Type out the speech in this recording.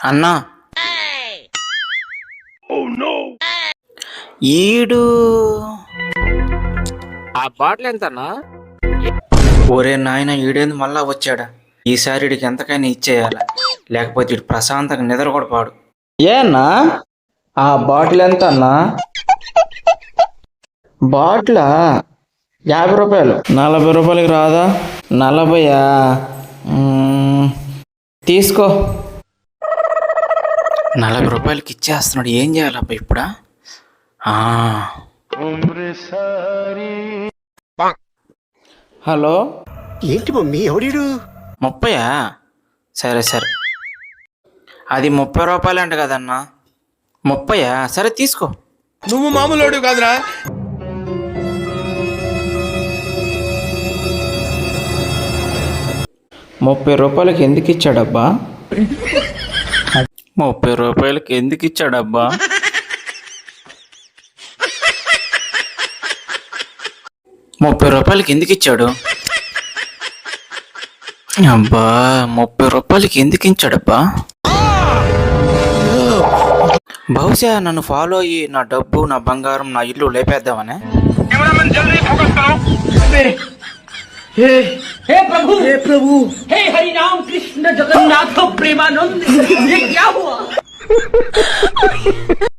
అన్నా ఈడు ఆ బాటిల్ ఎంత అన్నా? ఒరే నాయన ఈడేంది మళ్ళా వచ్చాడా? ఈసారి ఈడికి ఎంతకైనా ఇచ్చేయాల, లేకపోతే ఇటు ప్రశాంతంగా నిద్ర కూడా పాడు. ఏనా ఆ బాటిల్ ఎంత అన్నా? బాటిలా 50 రూపాయలు. 40 రూపాయలకి రాదా? 40యా? తీసుకో. 40 రూపాయలకి ఇచ్చేస్తున్నాడు, ఏం చేయాలబ్బా ఇప్పుడా? హలో, ఏంటి మమ్మీ ఎవడీడు? 30యా? సరే సరే, అది 30 రూపాయలు అంట కదన్నా. 30యా? సరే తీసుకో. నువ్వు మామూలు కాదురా. 30 రూపాయలకి ఎందుకు ఇచ్చాడబ్బా? 30 రూపాయలకి ఎందుకు ఇచ్చాడబ్బా? 30 రూపాయలకి ఎందుకు ఇచ్చాడు అబ్బా? 30 రూపాయలకి ఎందుకు ఇచ్చాడబ్బా? బహుశా నన్ను ఫాలో అయ్యి నా డబ్బు, నా బంగారం, నా ఇల్లు లేపేద్దామనే. हे प्रभु हे हरि राम कृष्ण जगन्नाथ प्रेमानंद, ये क्या हुआ?